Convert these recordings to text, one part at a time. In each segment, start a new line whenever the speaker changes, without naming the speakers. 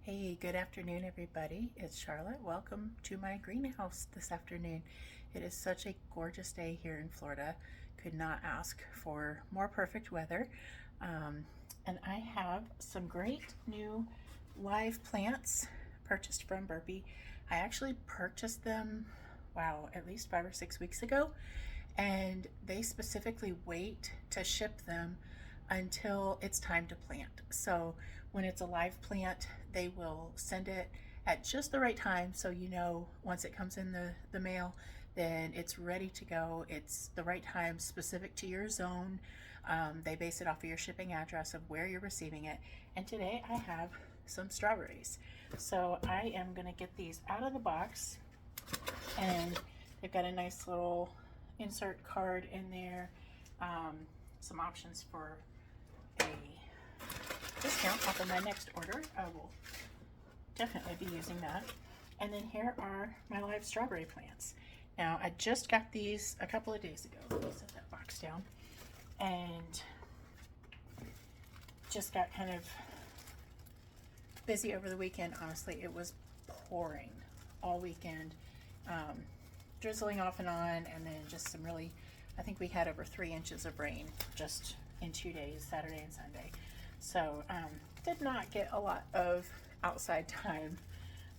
Hey, good afternoon, everybody. It's Charlotte. Welcome to my greenhouse this afternoon. It is such a gorgeous day here in Florida. Could not ask for more perfect weather. And I have some great new live plants purchased from Burpee. I actually purchased them, wow, at least 5 or 6 weeks ago. And they specifically wait to ship them until it's time to plant. So when it's a live plant, they will send it at just the right time, so you know once it comes in the mail, then it's ready to go. It's the right time specific to your zone. They base it off of your shipping address of where you're receiving it. And today I have some strawberries. So I am going to get these out of the box, and they've got a nice little insert card in there, some options for a discount off of my next order. I will definitely be using that. And then here are my live strawberry plants. Now I just got these a couple of days ago. Let me set that box down. And just got kind of busy over the weekend. Honestly, it was pouring all weekend, drizzling off and on, and then just some really, I think we had over 3 inches of rain just in 2 days, Saturday and Sunday. So did not get a lot of outside time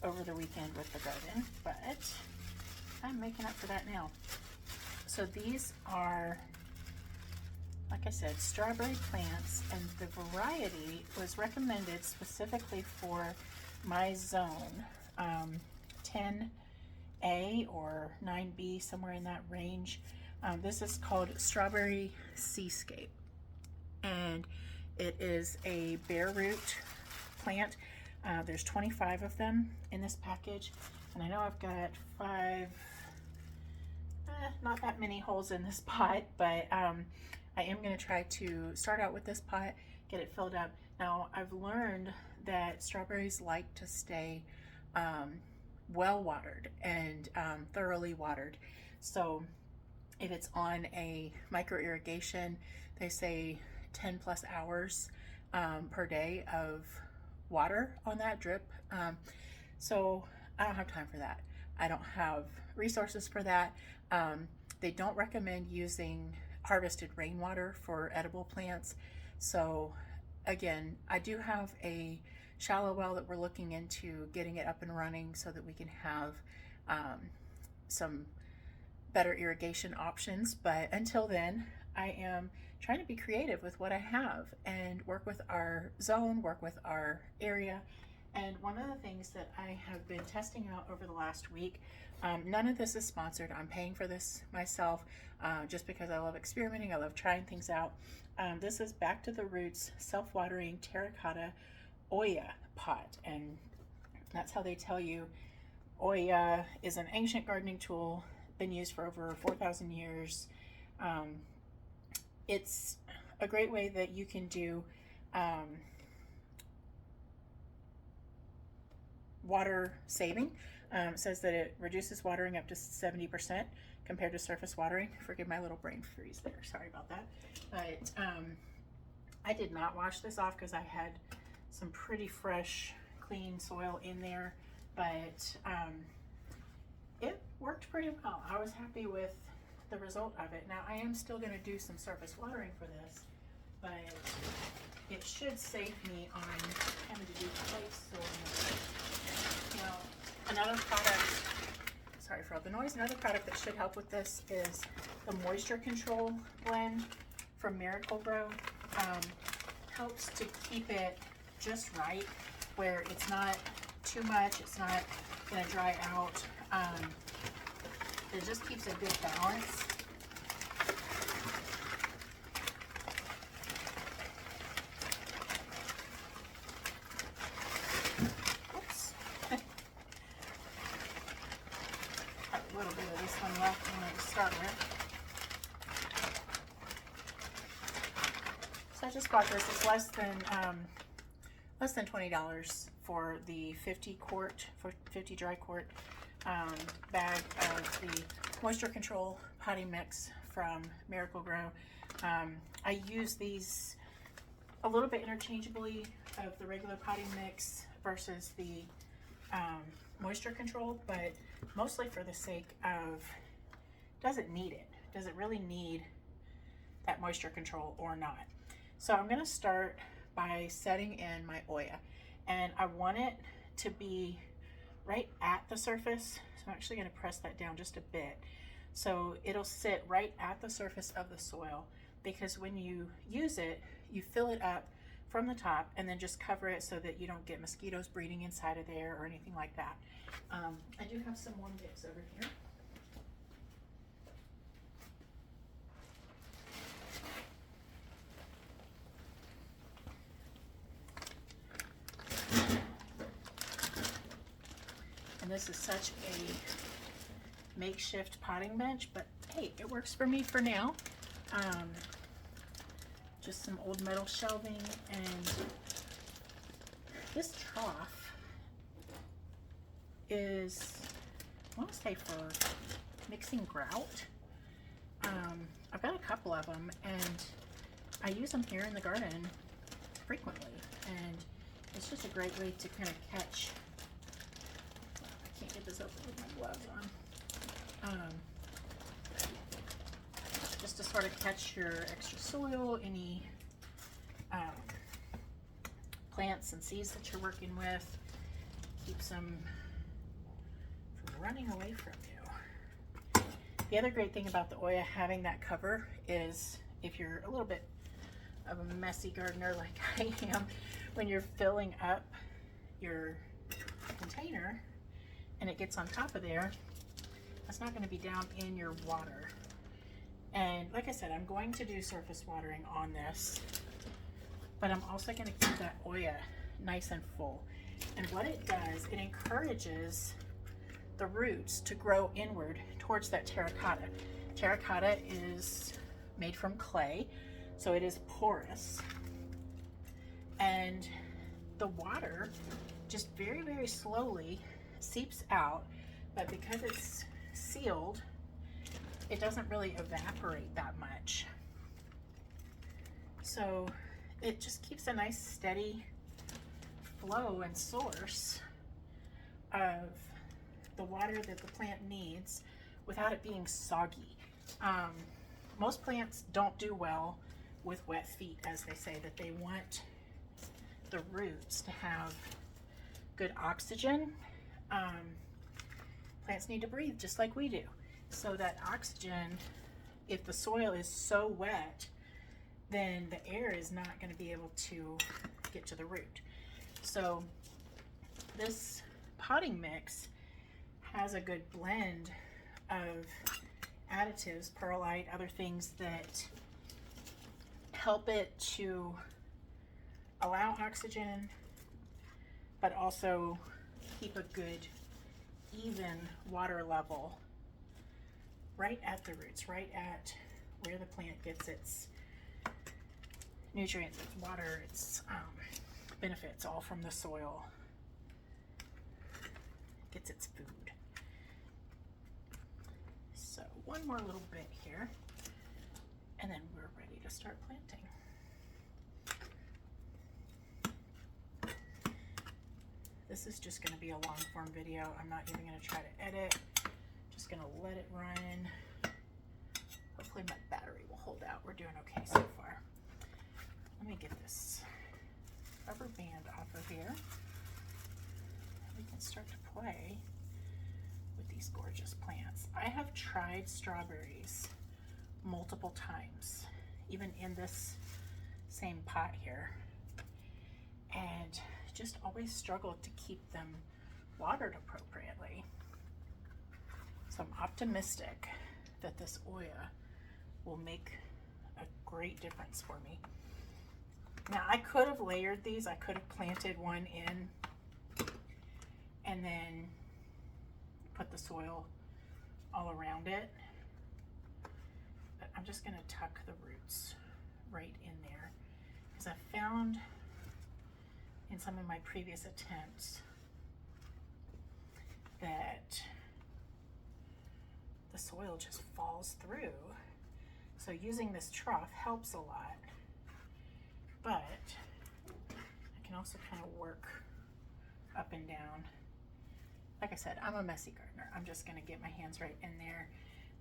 over the weekend with the garden, but I'm making up for that now. So these are, like I said, strawberry plants, and the variety was recommended specifically for my zone, 10A or 9B, somewhere in that range. This is called Strawberry Seascape, and it is a bare root plant. There's 25 of them in this package, and I know I've got 5, not that many holes in this pot, but I am going to try to start out with this pot, get it filled up. Now I've learned that strawberries like to stay well watered and thoroughly watered. So if it's on a micro irrigation, they say 10 plus hours per day of water on that drip. So I don't have time for that. I don't have resources for that. They don't recommend using harvested rainwater for edible plants. So again, I do have a shallow well that we're looking into getting it up and running so that we can have some better irrigation options. But until then, I am trying to be creative with what I have and work with our zone, work with our area. And one of the things that I have been testing out over the last week, none of this is sponsored. I'm paying for this myself just because I love experimenting. I love trying things out. This is Back to the Roots self-watering terracotta Oya pot, and that's how they tell you. Oya is an ancient gardening tool, been used for over 4,000 years. It's a great way that you can do water saving. It says that it reduces watering up to 70% compared to surface watering. Forgive my little brain freeze there, sorry about that. But I did not wash this off because I had some pretty fresh, clean soil in there, but it worked pretty well. I was happy with the result of it. Now I am still going to do some surface watering for this, but it should save me on having to do place soil. Now another product, sorry for all the noise, another product that should help with this is the moisture control blend from Miracle-Gro. Helps to keep it just right, where it's not too much, it's not going to dry out. It just keeps a good balance. Oops. Got a little bit of this one left when I start with. So I just bought this. It's less than $20 for the 50 dry quart bag of the moisture control potting mix from Miracle-Gro. I use these a little bit interchangeably of the regular potting mix versus the moisture control, but mostly for the sake of, does it need it? Does it really need that moisture control or not? So I'm going to start by setting in my Oya, and I want it to be right at the surface. So I'm actually going to press that down just a bit so it'll sit right at the surface of the soil, because when you use it, you fill it up from the top and then just cover it so that you don't get mosquitoes breeding inside of there or anything like that. I do have some more mix over here. And this is such a makeshift potting bench, but hey, it works for me for now. Just some old metal shelving, and this trough is, I want to say, for mixing grout. I've got a couple of them, and I use them here in the garden frequently, and it's just a great way to kind of catch, I can't get this open with my gloves on, just to sort of catch your extra soil, any plants and seeds that you're working with, keeps them from running away from you. The other great thing about the Oya having that cover is, if you're a little bit of a messy gardener like I am, when you're filling up your container and it gets on top of there, that's not going to be down in your water. And like I said, I'm going to do surface watering on this, but I'm also going to keep that Oya nice and full. And what it does, it encourages the roots to grow inward towards that terracotta. Terracotta is made from clay, so it is porous. And the water just very, very slowly seeps out, but because it's sealed, it doesn't really evaporate that much. So it just keeps a nice steady flow and source of the water that the plant needs without it being soggy. Most plants don't do well with wet feet, as they say, that they want the roots to have good oxygen. Plants need to breathe just like we do. So that oxygen, if the soil is so wet, then the air is not going to be able to get to the root. So this potting mix has a good blend of additives, perlite, other things that help it to allow oxygen, but also keep a good, even water level right at the roots, right at where the plant gets its nutrients, its water, its benefits, all from the soil. It gets its food. So one more little bit here, and then we're ready to start planting. This is just going to be a long form video. I'm not even going to try to edit. Just going to let it run. Hopefully my battery will hold out. We're doing okay so far. Let me get this rubber band off of here. We can start to play with these gorgeous plants. I have tried strawberries multiple times, even in this same pot here, and just always struggled to keep them watered appropriately. So I'm optimistic that this Oya will make a great difference for me. Now I could have layered these. I could have planted one in and then put the soil all around it. But I'm just going to tuck the roots right in there, because I found in some of my previous attempts that the soil just falls through. So using this trough helps a lot. But I can can also kind of work up and down. Like I said, I'm a messy gardener. I'm just going to get my hands right in there.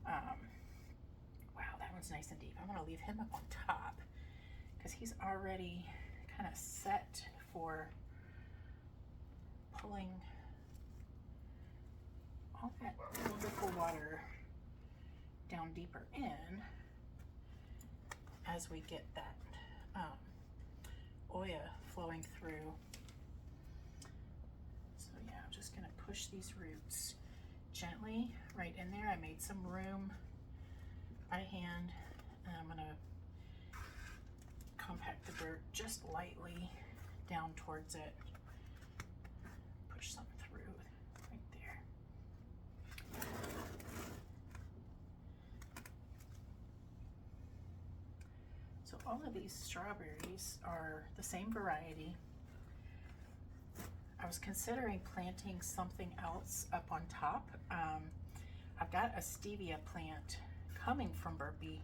Wow, that one's nice and deep. I'm going to leave him up on top because he's already kind of set for pulling all that wonderful water down deeper in as we get that oil flowing through. So yeah, I'm just going to push these roots gently right in there. I made some room by hand, and I'm going to compact the dirt just lightly down towards it. Push some through right there. So all of these strawberries are the same variety. I was considering planting something else up on top. I've got a stevia plant coming from Burpee.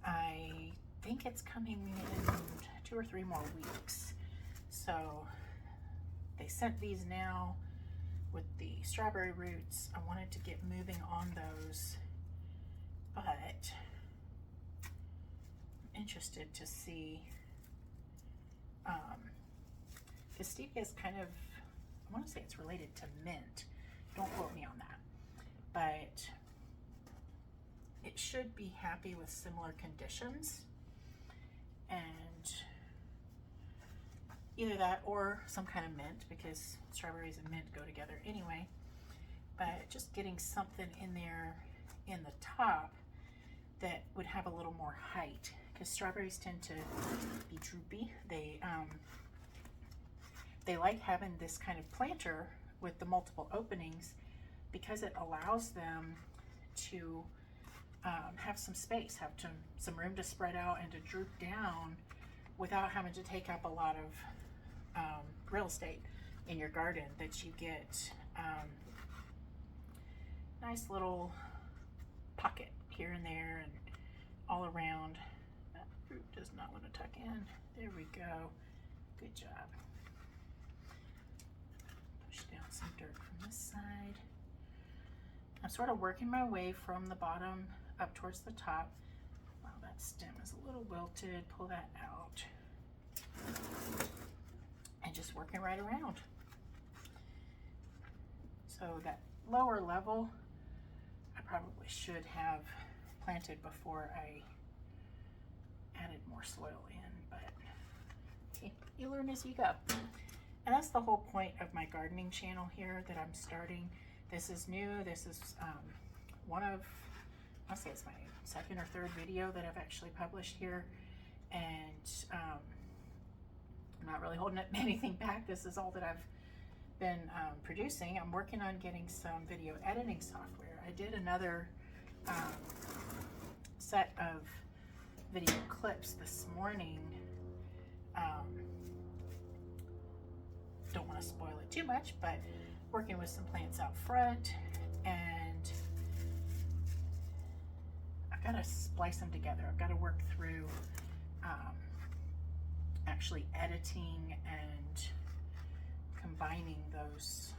I think it's coming in 2 or 3 more weeks. So they sent these now with the strawberry roots. I wanted to get moving on those, but I'm interested to see, because stevia is kind of, I want to say it's related to mint. Don't quote me on that, but it should be happy with similar conditions, and either that or some kind of mint, because strawberries and mint go together anyway. But just getting something in there in the top that would have a little more height, because strawberries tend to be droopy. They like having this kind of planter with the multiple openings because it allows them to have some space, have some room to spread out and to droop down without having to take up a lot of real estate in your garden, that you get nice little pocket here and there and all around. That fruit does not want to tuck in. There we go. Good job. Push down some dirt from this side. I'm sort of working my way from the bottom up towards the top. Wow, that stem is a little wilted. Pull that out. And just working right around. So that lower level, I probably should have planted before I added more soil in, but okay, you learn as you go. And that's the whole point of my gardening channel here that I'm starting. This is new. This is one of, I'll say it's my 2nd or 3rd video that I've actually published here, and I'm not really holding anything back. This is all that I've been producing. I'm working on getting some video editing software. I did another set of video clips this morning. Don't want to spoil it too much, but working with some plants out front, and I've got to splice them together. I've got to work through actually editing and combining those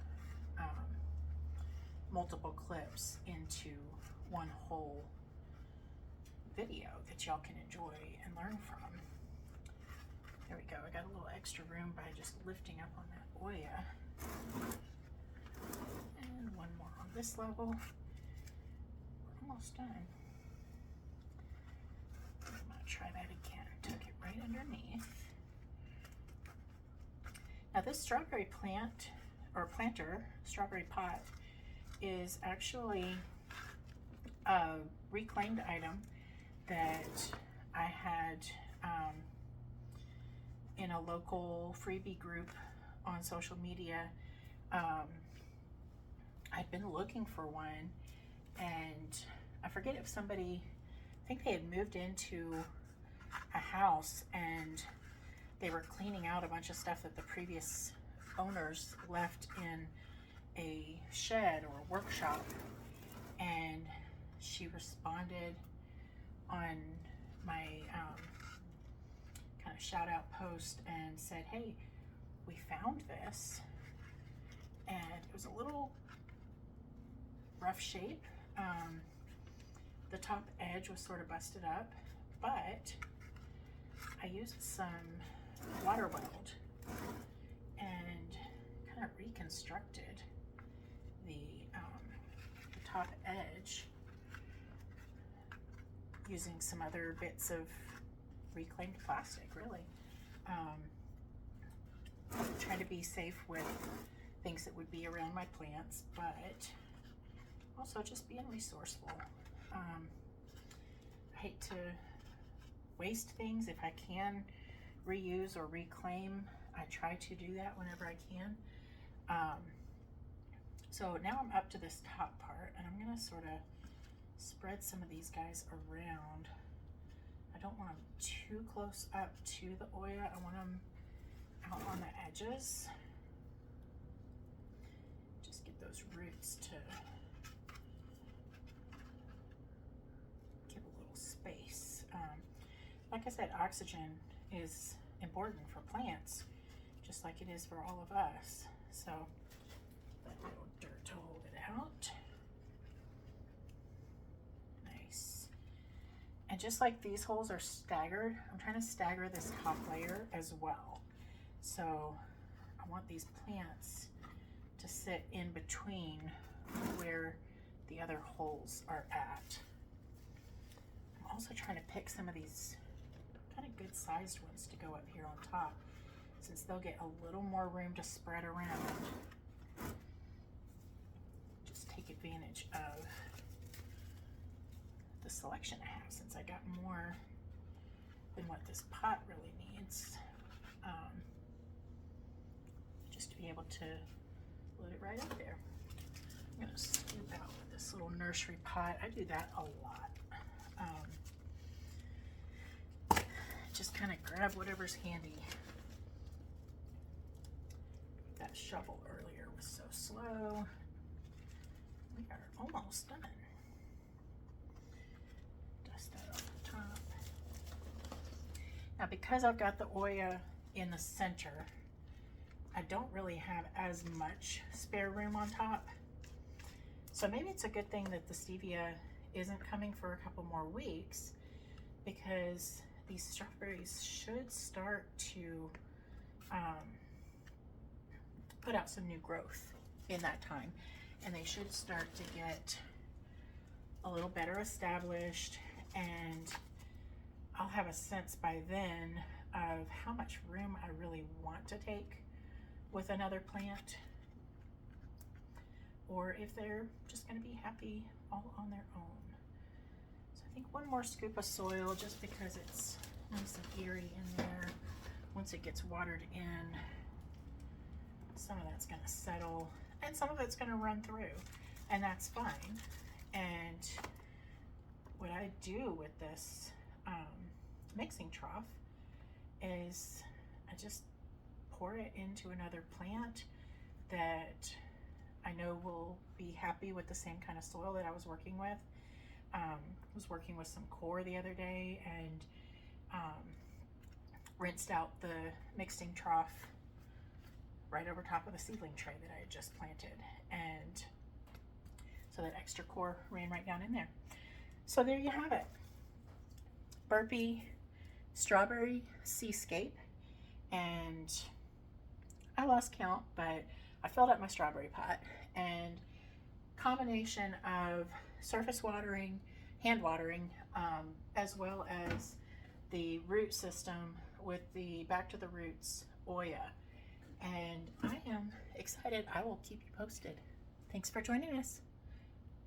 multiple clips into one whole video that y'all can enjoy and learn from. There we go. I got a little extra room by just lifting up on that Oya. And one more on this level. We're almost done. I'm going to try that again. Tuck it right underneath. Now this strawberry plant, or planter, strawberry pot, is actually a reclaimed item that I had in a local freebie group on social media. I'd been looking for one, and I forget if somebody, I think they had moved into a house and they were cleaning out a bunch of stuff that the previous owners left in a shed or a workshop, and she responded on my kind of shout out post and said, hey, we found this, and it was a little rough shape. The top edge was sort of busted up, but I used some water weld and kind of reconstructed the top edge using some other bits of reclaimed plastic, really. Try to be safe with things that would be around my plants, but also just being resourceful. I hate to waste things. If I can reuse or reclaim, I try to do that whenever I can. So now I'm up to this top part, and I'm gonna sort of spread some of these guys around. I don't want them too close up to the Oya. I want them out on the edges. Just get those roots to give a little space. Like I said, oxygen is important for plants, just like it is for all of us. So that little dirt to hold it out. Nice. And just like these holes are staggered, I'm trying to stagger this top layer as well. So I want these plants to sit in between where the other holes are at. I'm also trying to pick some of these kind of good sized ones to go up here on top, since they'll get a little more room to spread around. Just take advantage of the selection I have, since I got more than what this pot really needs. Just to be able to load it right up there. I'm gonna scoop out with this little nursery pot. I do that a lot. Just kind of grab whatever's handy. That shovel earlier was so slow. We are almost done. Dust that off the top. Now, because I've got the Oya in the center, I don't really have as much spare room on top. So maybe it's a good thing that the stevia isn't coming for a couple more weeks, because these strawberries should start to put out some new growth in that time, and they should start to get a little better established, and I'll have a sense by then of how much room I really want to take with another plant, or if they're just going to be happy all on their own. So I think one more scoop of soil, just because it's nice and eerie in there. Once it gets watered in, some of that's going to settle, and some of it's going to run through, and that's fine. And what I do with this mixing trough is I just pour it into another plant that I know will be happy with the same kind of soil that I was working with. I was working with some core the other day, and rinsed out the mixing trough right over top of the seedling tray that I had just planted, and so that extra core ran right down in there. So there you have it. Burpee strawberry seascape, and I lost count, but I filled up my strawberry pot, and combination of surface watering, hand watering, as well as the root system with the Back to the Roots Oya. And I am excited. I will keep you posted. Thanks for joining us.